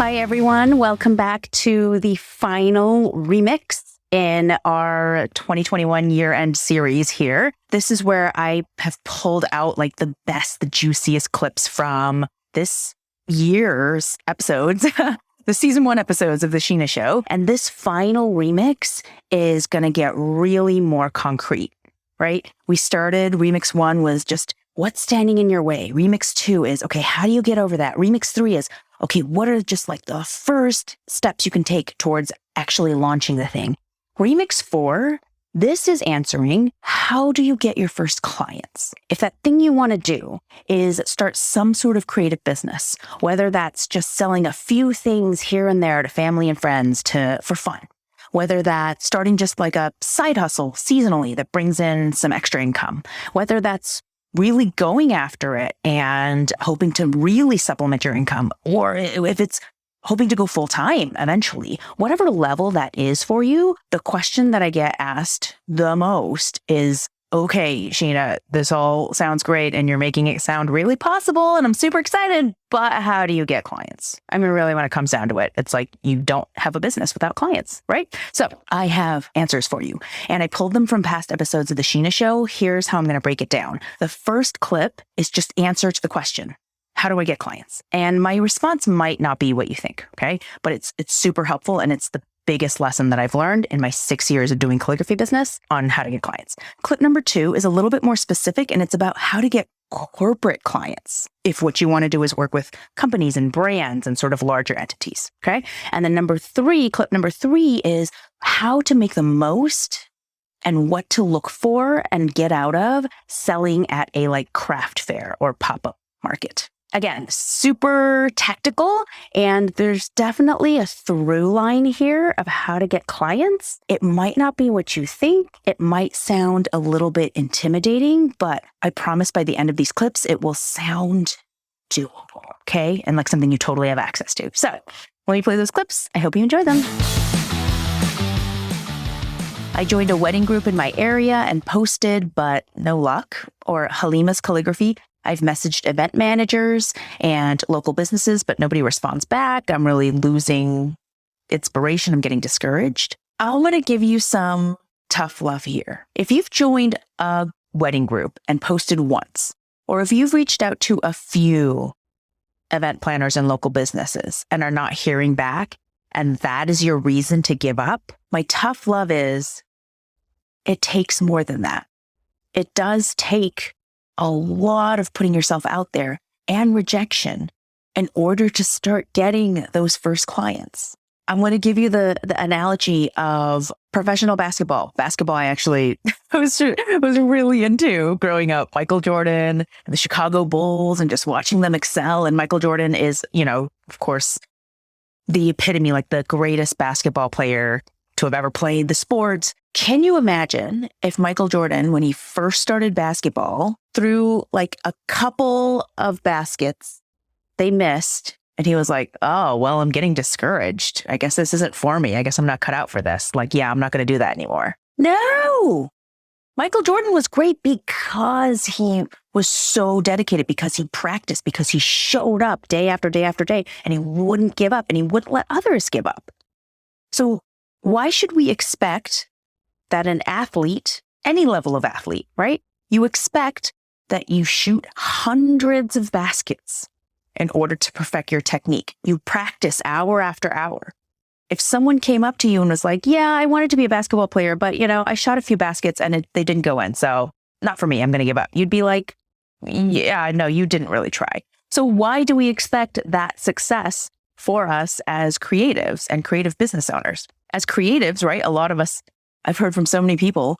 Hi, everyone. Welcome back to the final remix in our 2021 year-end series here. This is where I have pulled out like the best, the juiciest clips from this year's episodes, the season 1 episodes of the Shinah show. And this final remix is going to get really more concrete, right? We started, remix 1 was just what's standing in your way. Remix 2 is, okay, how do you get over that? Remix 3 is, okay, what are just like the first steps you can take towards actually launching the thing? Remix 4, this is answering, how do you get your first clients? If that thing you want to do is start some sort of creative business, whether that's just selling a few things here and there to family and friends for fun, whether that's starting just like a side hustle seasonally that brings in some extra income, whether that's really going after it and hoping to really supplement your income, or if it's hoping to go full time eventually, whatever level that is for you, the question that I get asked the most is, okay, Shinah, this all sounds great and you're making it sound really possible and I'm super excited, but how do you get clients? I mean, really, when it comes down to it, it's like you don't have a business without clients, right? So I have answers for you and I pulled them from past episodes of the Shinah show. Here's how I'm going to break it down. The first clip is just answer to the question, how do I get clients? And my response might not be what you think, okay? But it's super helpful and it's the biggest lesson that I've learned in my 6 years of doing calligraphy business on how to get clients. Clip number 2 is a little bit more specific and it's about how to get corporate clients if what you want to do is work with companies and brands and sort of larger entities, okay? And then clip number 3 is how to make the most and what to look for and get out of selling at a like craft fair or pop-up market. Again, super tactical, and there's definitely a through line here of how to get clients. It might not be what you think. It might sound a little bit intimidating, but I promise by the end of these clips, it will sound doable, okay? And like something you totally have access to. So let me play those clips. I hope you enjoy them. I joined a wedding group in my area and posted, but no luck. Or Halima's Calligraphy. I've messaged event managers and local businesses, but nobody responds back. I'm really losing inspiration. I'm getting discouraged. I'm going to give you some tough love here. If you've joined a wedding group and posted once, or if you've reached out to a few event planners and local businesses and are not hearing back, and that is your reason to give up, my tough love is it takes more than that. It does take a lot of putting yourself out there and rejection in order to start getting those first clients. I'm going to give you the analogy of professional basketball. Basketball, I actually was really into growing up. Michael Jordan and the Chicago Bulls and just watching them excel. And Michael Jordan is, of course, the epitome, like the greatest basketball player to have ever played the sport. Can you imagine if Michael Jordan, when he first started basketball, threw like a couple of baskets, they missed, and he was like, oh, well, I'm getting discouraged. I guess this isn't for me. I guess I'm not cut out for this. Like, yeah, I'm not going to do that anymore. No! Michael Jordan was great because he was so dedicated, because he practiced, because he showed up day after day after day, and he wouldn't give up, and he wouldn't let others give up. So why should we expect that an athlete, any level of athlete, right? You expect that you shoot hundreds of baskets in order to perfect your technique. You practice hour after hour. If someone came up to you and was like, yeah, I wanted to be a basketball player, but I shot a few baskets and they didn't go in. So not for me, I'm going to give up. You'd be like, yeah, no, you didn't really try. So why do we expect that success for us as creatives and creative business owners? As creatives, right? A lot of us, I've heard from so many people,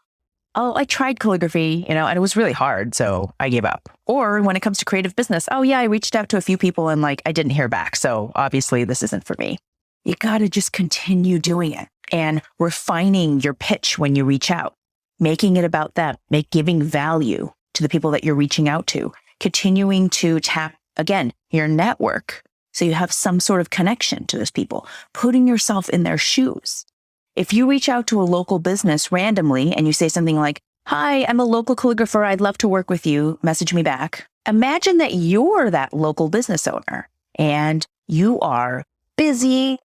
oh, I tried calligraphy, and it was really hard, so I gave up. Or when it comes to creative business, oh yeah, I reached out to a few people and I didn't hear back. So obviously this isn't for me. You got to just continue doing it and refining your pitch when you reach out, making it about them, giving value to the people that you're reaching out to, continuing to tap, again, your network. So you have some sort of connection to those people, putting yourself in their shoes. If you reach out to a local business randomly and you say something like, hi, I'm a local calligrapher. I'd love to work with you. Message me back. Imagine that you're that local business owner and you are busy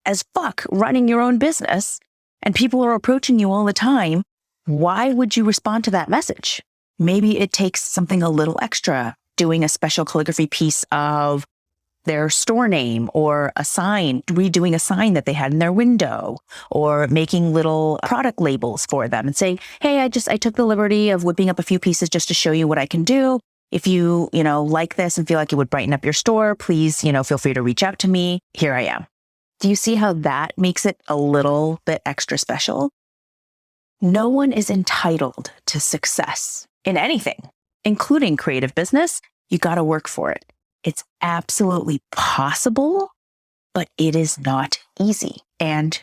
as fuck running your own business and people are approaching you all the time, why would you respond to that message? Maybe it takes something a little extra, doing a special calligraphy piece of their store name or a sign, redoing a sign that they had in their window, or making little product labels for them and saying, hey, I took the liberty of whipping up a few pieces just to show you what I can do. If you like this and feel like it would brighten up your store, please, feel free to reach out to me. Here I am. Do you see how that makes it a little bit extra special? No one is entitled to success in anything, including creative business. You got to work for it. It's absolutely possible, but it is not easy and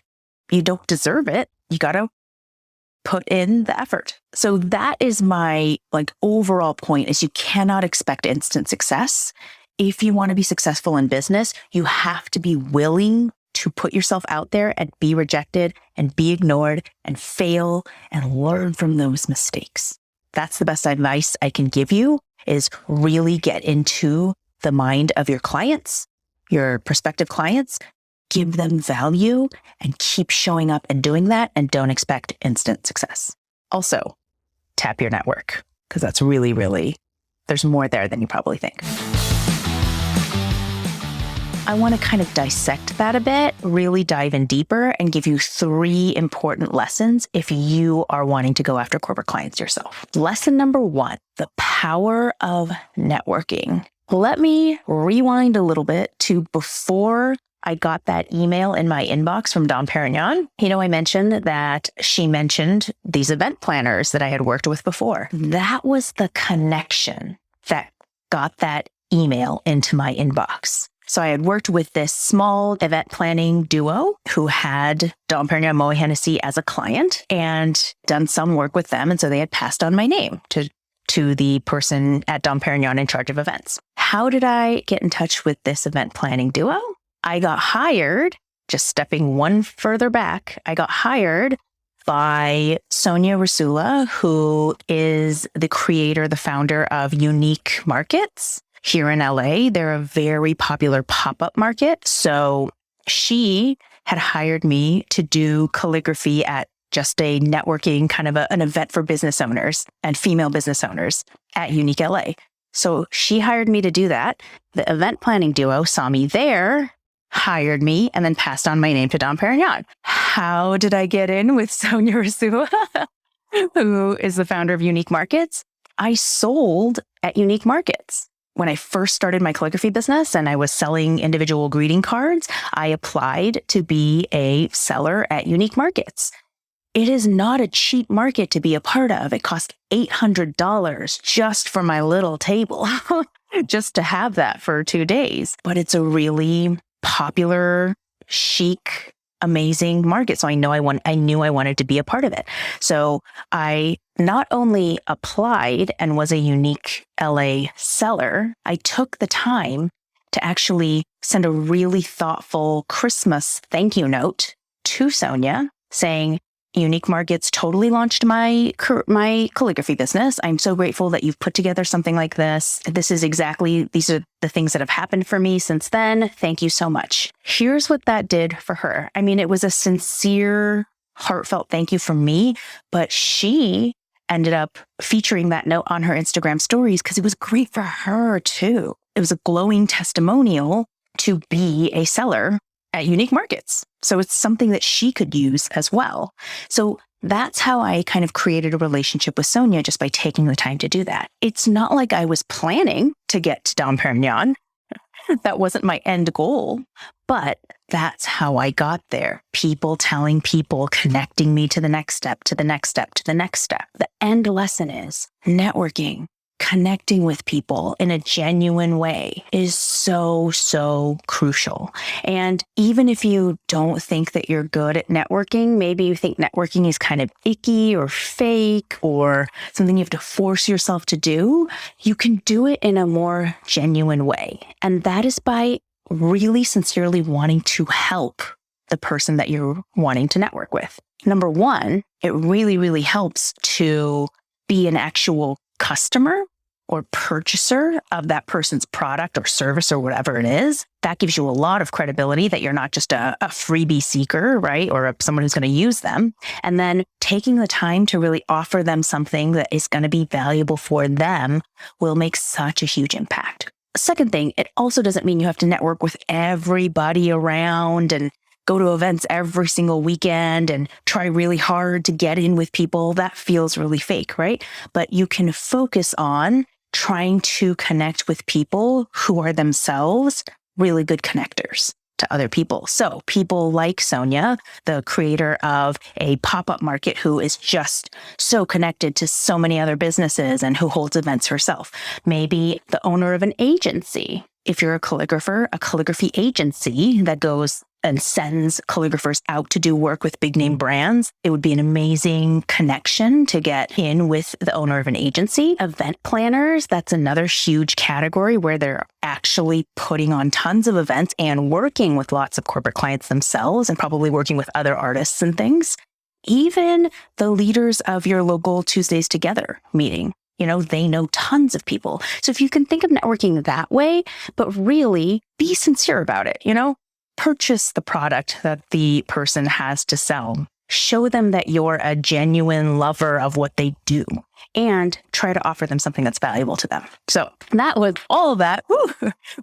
you don't deserve it. You got to put in the effort. So that is my overall point is you cannot expect instant success. If you want to be successful in business, you have to be willing to put yourself out there and be rejected and be ignored and fail and learn from those mistakes. That's the best advice I can give you is really get into the mind of your clients, your prospective clients, give them value and keep showing up and doing that and don't expect instant success. Also, tap your network because that's really, there's more there than you probably think. I want to kind of dissect that a bit, really dive in deeper and give you 3 important lessons if you are wanting to go after corporate clients yourself. Lesson number 1, the power of networking. Let me rewind a little bit to before I got that email in my inbox from Dom Perignon. I mentioned that she mentioned these event planners that I had worked with before. That was the connection that got that email into my inbox. So I had worked with this small event planning duo who had Dom Perignon Moët Hennessy as a client and done some work with them. And so they had passed on my name to the person at Dom Perignon in charge of events. How did I get in touch with this event planning duo? I got hired, just stepping one further back, I got hired by Sonia Rasula, who is the creator, the founder of Unique Markets here in LA. They're a very popular pop-up market. So she had hired me to do calligraphy at just a networking kind of an event for business owners and female business owners at Unique LA. So she hired me to do that. The event planning duo saw me there, hired me, and then passed on my name to Dom Perignon. How did I get in with Sonia Rasula, who is the founder of Unique Markets? I sold at Unique Markets. When I first started my calligraphy business and I was selling individual greeting cards, I applied to be a seller at Unique Markets. It is not a cheap market to be a part of. It cost $800 just for my little table, just to have that for 2 days. But it's a really popular, chic, amazing market. So I knew I wanted to be a part of it. So I not only applied and was a Unique LA seller, I took the time to actually send a really thoughtful Christmas thank you note to Sonia saying, Unique Markets totally launched my calligraphy business. I'm so grateful that you've put together something like this. These are the things that have happened for me since then. Thank you so much. Here's what that did for her. I mean, it was a sincere, heartfelt thank you from me, but she ended up featuring that note on her Instagram stories because it was great for her too. It was a glowing testimonial to be a seller at Unique Markets. So it's something that she could use as well. So that's how I kind of created a relationship with Sonia, just by taking the time to do that. It's not like I was planning to get to Dom Perignon. That wasn't my end goal, but that's how I got there. People telling people, connecting me to the next step, to the next step, to the next step. The end lesson is networking. Connecting with people in a genuine way is so, so crucial. And even if you don't think that you're good at networking, maybe you think networking is kind of icky or fake or something you have to force yourself to do, you can do it in a more genuine way. And that is by really sincerely wanting to help the person that you're wanting to network with. Number one, it really, really helps to be an actual customer or purchaser of that person's product or service or whatever it is, that gives you a lot of credibility that you're not just a freebie seeker, right? Or someone who's going to use them. And then taking the time to really offer them something that is going to be valuable for them will make such a huge impact. Second thing, it also doesn't mean you have to network with everybody around and go to events every single weekend and try really hard to get in with people. That feels really fake, right? But you can focus on trying to connect with people who are themselves really good connectors to other people. So people like Sonia, the creator of a pop-up market who is just so connected to so many other businesses and who holds events herself. Maybe the owner of an agency. If you're a calligrapher, a calligraphy agency that goes and sends calligraphers out to do work with big name brands, it would be an amazing connection to get in with the owner of an agency. Event planners, that's another huge category where they're actually putting on tons of events and working with lots of corporate clients themselves and probably working with other artists and things. Even the leaders of your local Tuesdays Together meeting. They know tons of people. So if you can think of networking that way, but really be sincere about it, purchase the product that the person has to sell. Show them that you're a genuine lover of what they do and try to offer them something that's valuable to them. So that was all of that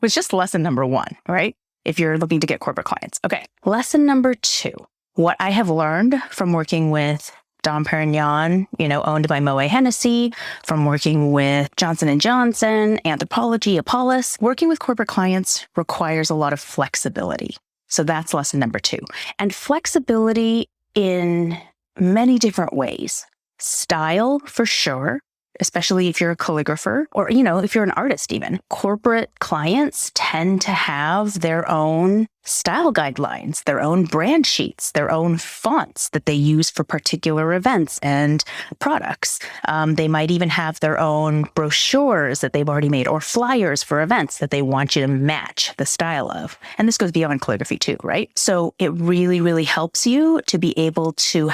was just lesson number 1, right? If you're looking to get corporate clients. Okay. Lesson number 2, what I have learned from working with Dom Perignon, owned by Moet Hennessy, from working with Johnson & Johnson, Anthropologie, Apollos, working with corporate clients requires a lot of flexibility. So that's lesson number 2. And flexibility in many different ways. Style, for sure, especially if you're a calligrapher or, if you're an artist even. Corporate clients tend to have their own style guidelines, their own brand sheets, their own fonts that they use for particular events and products. They might even have their own brochures that they've already made or flyers for events that they want you to match the style of. And this goes beyond calligraphy too, right? So it really, really helps you to be able to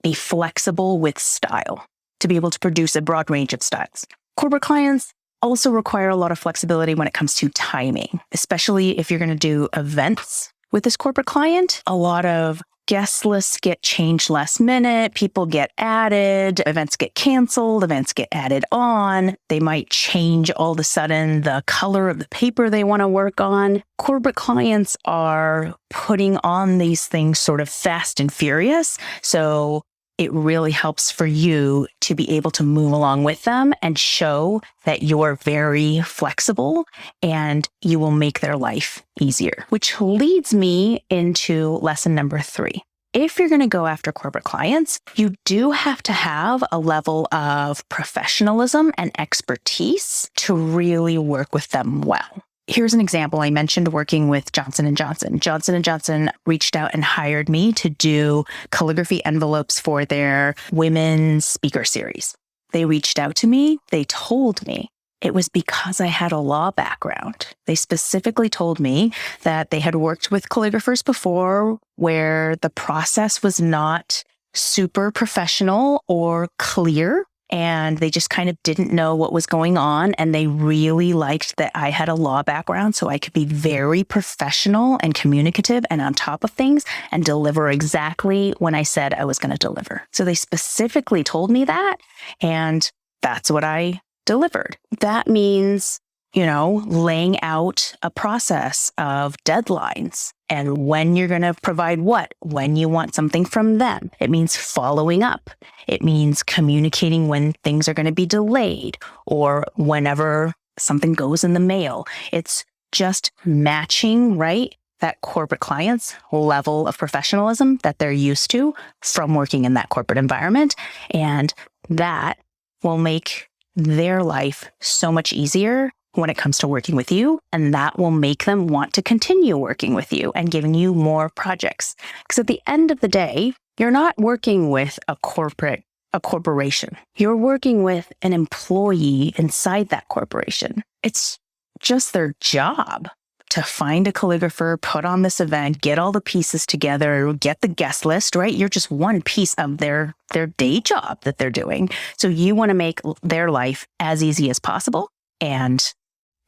be flexible with style, to be able to produce a broad range of styles. Corporate clients also require a lot of flexibility when it comes to timing, especially if you're going to do events with this corporate client. A lot of guest lists get changed last minute, people get added, events get canceled, events get added on. They might change all of a sudden the color of the paper they want to work on. Corporate clients are putting on these things sort of fast and furious. So it really helps for you to be able to move along with them and show that you're very flexible and you will make their life easier, which leads me into lesson number 3. If you're going to go after corporate clients, you do have to have a level of professionalism and expertise to really work with them well. Here's an example. I mentioned working with Johnson & Johnson. Johnson & Johnson reached out and hired me to do calligraphy envelopes for their women's speaker series. They reached out to me. They told me it was because I had a law background. They specifically told me that they had worked with calligraphers before where the process was not super professional or clear. And they just kind of didn't know what was going on. And they really liked that I had a law background so I could be very professional and communicative and on top of things and deliver exactly when I said I was going to deliver. So they specifically told me that, and that's what I delivered. That means, laying out a process of deadlines and when you're going to provide what, when you want something from them. It means following up. It means communicating when things are going to be delayed or whenever something goes in the mail. It's just matching, right, that corporate client's level of professionalism that they're used to from working in that corporate environment. And that will make their life so much easier when it comes to working with you, and that will make them want to continue working with you and giving you more projects. Because at the end of the day, you're not working with a corporation. You're working with an employee inside that corporation. It's just their job to find a calligrapher, put on this event, get all the pieces together, get the guest list, right? You're just one piece of their day job that they're doing. So you want to make their life as easy as possible. and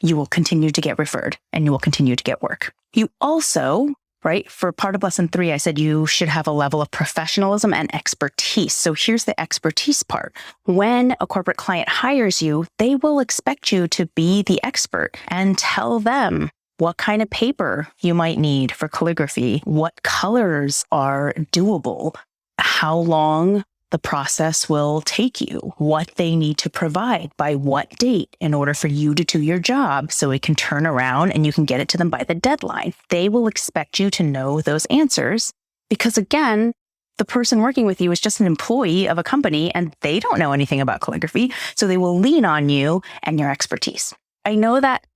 you will continue to get referred and you will continue to get work. You also, right, for part of lesson 3, I said you should have a level of professionalism and expertise. So here's the expertise part. When a corporate client hires you, they will expect you to be the expert and tell them what kind of paper you might need for calligraphy, what colors are doable, how long the process will take you, what they need to provide by what date in order for you to do your job so it can turn around and you can get it to them by the deadline. They will expect you to know those answers because, again, the person working with you is just an employee of a company and they don't know anything about calligraphy. So they will lean on you and your expertise. I know that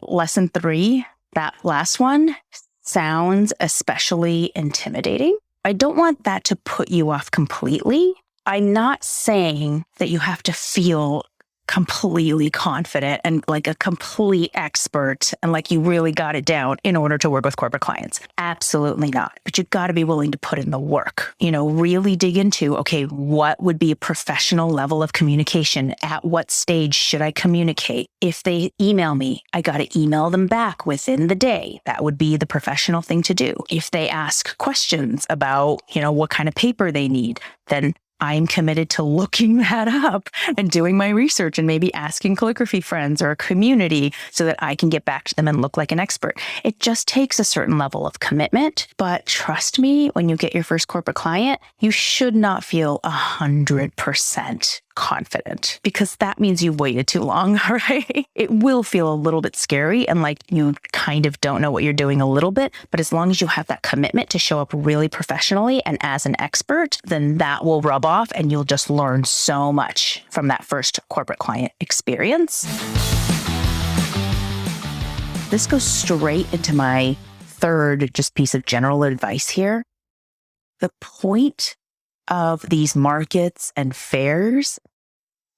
lesson 3, that last one, sounds especially intimidating. I don't want that to put you off completely. I'm not saying that you have to feel completely confident and like a complete expert and like you really got it down in order to work with corporate clients. Absolutely not. But you've got to be willing to put in the work, really dig into, okay, what would be a professional level of communication? At what stage should I communicate? If they email me, I got to email them back within the day. That would be the professional thing to do. If they ask questions about, what kind of paper they need, then I'm committed to looking that up and doing my research and maybe asking calligraphy friends or a community so that I can get back to them and look like an expert. It just takes a certain level of commitment. But trust me, when you get your first corporate client, you should not feel 100% confident because that means you waited too long, right? It will feel a little bit scary and like you kind of don't know what you're doing a little bit, but as long as you have that commitment to show up really professionally and as an expert, then that will rub off and you'll just learn so much from that first corporate client experience. This goes straight into my third just piece of general advice here. The point of these markets and fairs,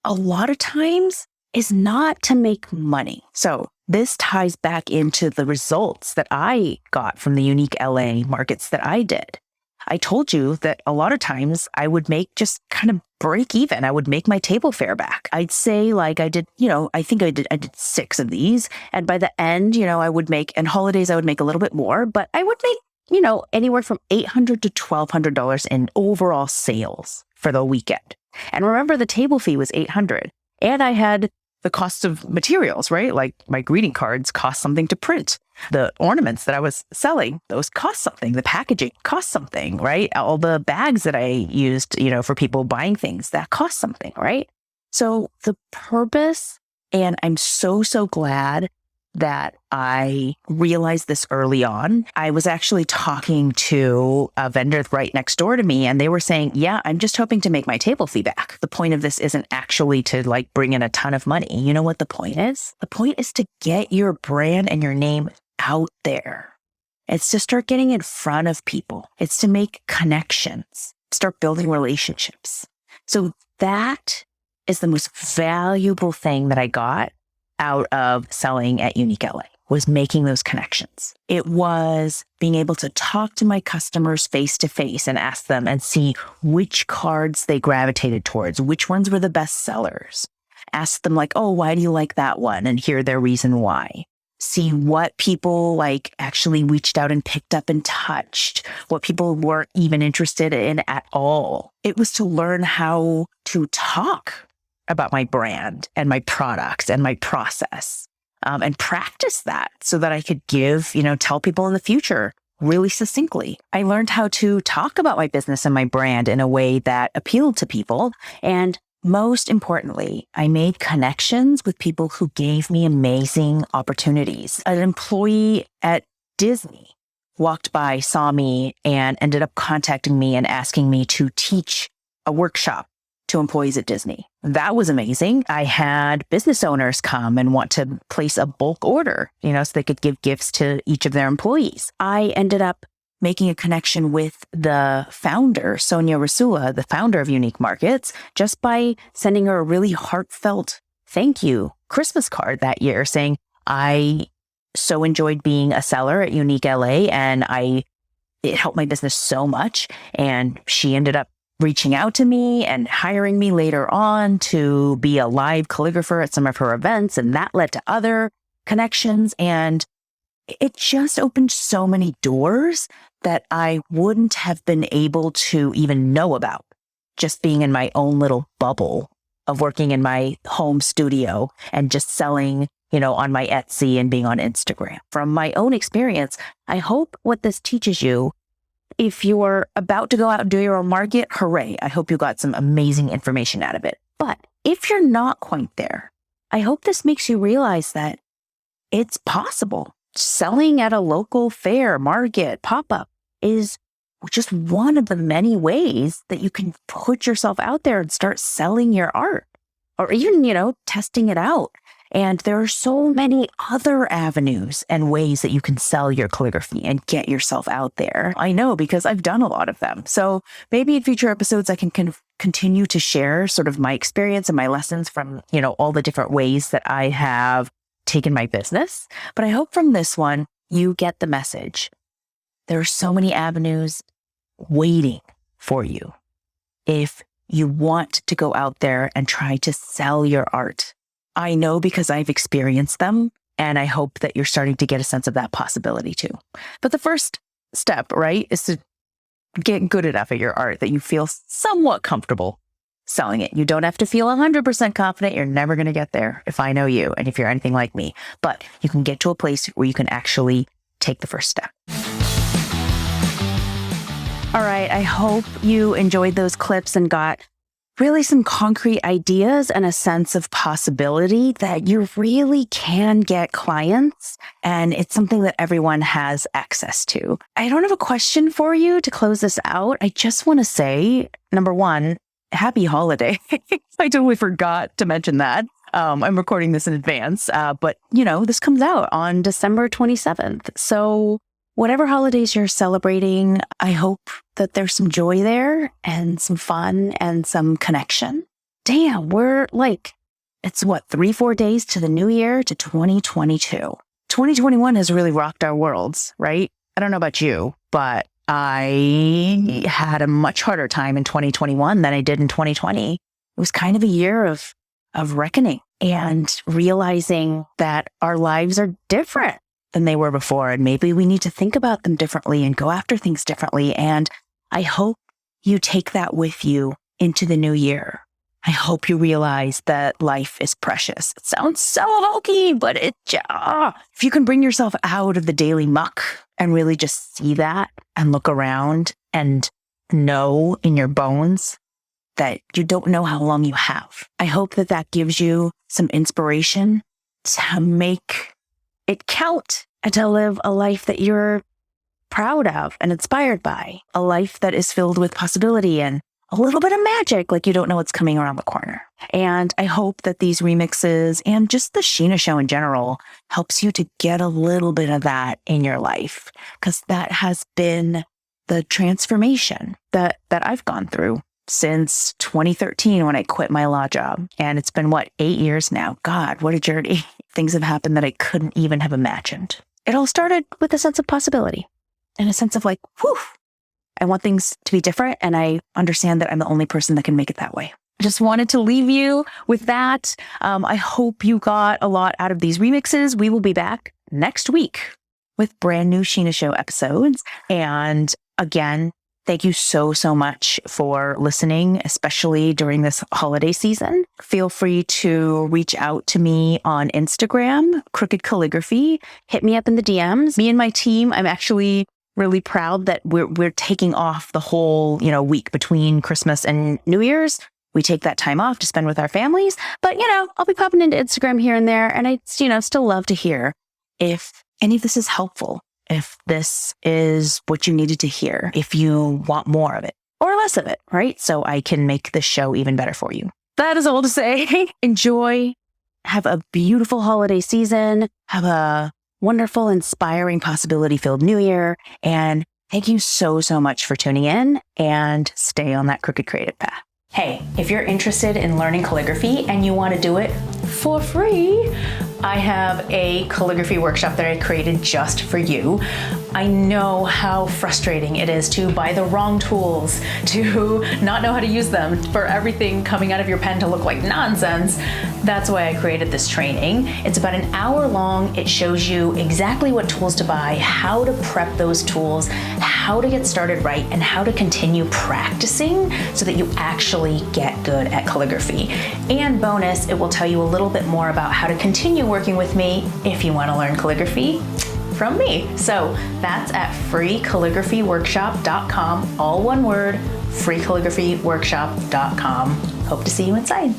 a lot of times, is not to make money. So this ties back into the results that I got from the Unique LA markets that I did. I told you that a lot of times I would make just kind of break even. I would make my table fare back. I'd say like I did, I think I did 6 of these. And by the end, I would make, and holidays, I would make a little bit more, but I would make anywhere from $800 to $1,200 in overall sales for the weekend. And remember, the table fee was $800. And I had the cost of materials, right? Like my greeting cards cost something to print. The ornaments that I was selling, those cost something. The packaging cost something, right? All the bags that I used, for people buying things, that cost something, right? So the purpose, and I'm so, so glad that I realized this early on. I was actually talking to a vendor right next door to me, and they were saying, yeah, I'm just hoping to make my table fee back. The point of this isn't actually to like bring in a ton of money. You know what the point is? The point is to get your brand and your name out there. It's to start getting in front of people. It's to make connections, start building relationships. So that is the most valuable thing that I got out of selling at Unique LA, was making those connections. It was being able to talk to my customers face to face and ask them and see which cards they gravitated towards, which ones were the best sellers. Ask them like, oh, why do you like that one? And hear their reason why. See what people like actually reached out and picked up and touched, what people weren't even interested in at all. It was to learn how to talk about my brand and my products and my process, and practice that so that I could tell people in the future really succinctly. I learned how to talk about my business and my brand in a way that appealed to people. And most importantly, I made connections with people who gave me amazing opportunities. An employee at Disney walked by, saw me, and ended up contacting me and asking me to teach a workshop to employees at Disney. That was amazing. I had business owners come and want to place a bulk order, so they could give gifts to each of their employees. I ended up making a connection with the founder, Sonia Rasula, the founder of Unique Markets, just by sending her a really heartfelt thank you Christmas card that year saying, I so enjoyed being a seller at Unique LA and it helped my business so much. And she ended up reaching out to me and hiring me later on to be a live calligrapher at some of her events. And that led to other connections. And it just opened so many doors that I wouldn't have been able to even know about just being in my own little bubble of working in my home studio and just selling, on my Etsy and being on Instagram. From my own experience, I hope what this teaches you, if you're about to go out and do your own market, hooray, I hope you got some amazing information out of it. But if you're not quite there, I hope this makes you realize that it's possible. Selling at a local fair, market, pop-up is just one of the many ways that you can put yourself out there and start selling your art or even, testing it out. And there are so many other avenues and ways that you can sell your calligraphy and get yourself out there. I know because I've done a lot of them. So maybe in future episodes, I can continue to share sort of my experience and my lessons from, all the different ways that I have taken my business. But I hope from this one, you get the message. There are so many avenues waiting for you if you want to go out there and try to sell your art. I know because I've experienced them, and I hope that you're starting to get a sense of that possibility too. But the first step, right, is to get good enough at your art that you feel somewhat comfortable selling it. You don't have to feel 100% confident. You're never going to get there if I know you and if you're anything like me. But you can get to a place where you can actually take the first step. All right, I hope you enjoyed those clips and got really some concrete ideas and a sense of possibility that you really can get clients, and it's something that everyone has access to. I don't have a question for you to close this out. I just want to say, number one, happy holiday. I totally forgot to mention that. I'm recording this in advance, but this comes out on December 27th. So whatever holidays you're celebrating, I hope that there's some joy there and some fun and some connection. Damn, it's 3-4 days to the new year, to 2022. 2021 has really rocked our worlds, right? I don't know about you, but I had a much harder time in 2021 than I did in 2020. It was kind of a year of reckoning and realizing that our lives are different than they were before. And maybe we need to think about them differently and go after things differently. And I hope you take that with you into the new year. I hope you realize that life is precious. It sounds so hokey, but if you can bring yourself out of the daily muck and really just see that and look around and know in your bones that you don't know how long you have. I hope that gives you some inspiration to make it count and to live a life that you're proud of and inspired by, a life that is filled with possibility and a little bit of magic, like you don't know what's coming around the corner. And I hope that these remixes and just the Shinah show in general helps you to get a little bit of that in your life, because that has been the transformation that I've gone through since 2013 when I quit my law job. And it's been 8 years now. God, what a journey. Things have happened that I couldn't even have imagined. It all started with a sense of possibility and a sense of whew, I want things to be different. And I understand that I'm the only person that can make it that way. I just wanted to leave you with that. I hope you got a lot out of these remixes. We will be back next week with brand new Shinah Show episodes. And again, thank you so much for listening, especially during this holiday season. Feel free to reach out to me on Instagram, Crooked Calligraphy. Hit me up in the DMs. Me and my team, I'm actually really proud that we're taking off the whole, week between Christmas and New Year's. We take that time off to spend with our families. But, I'll be popping into Instagram here and there. And I, still love to hear if any of this is helpful. If this is what you needed to hear, if you want more of it or less of it, right? So I can make this show even better for you. That is all to say. Enjoy. Have a beautiful holiday season. Have a wonderful, inspiring, possibility-filled new year. And thank you so much for tuning in, and stay on that crooked creative path. Hey, if you're interested in learning calligraphy and you want to do it for free, I have a calligraphy workshop that I created just for you. I know how frustrating it is to buy the wrong tools, to not know how to use them, for everything coming out of your pen to look like nonsense. That's why I created this training. It's about an hour long. It shows you exactly what tools to buy, how to prep those tools, how to get started right, and how to continue practicing so that you actually get good at calligraphy. And bonus, it will tell you a little bit more about how to continue working with me if you want to learn calligraphy from me. So that's at freecalligraphyworkshop.com, all one word, freecalligraphyworkshop.com. Hope to see you inside.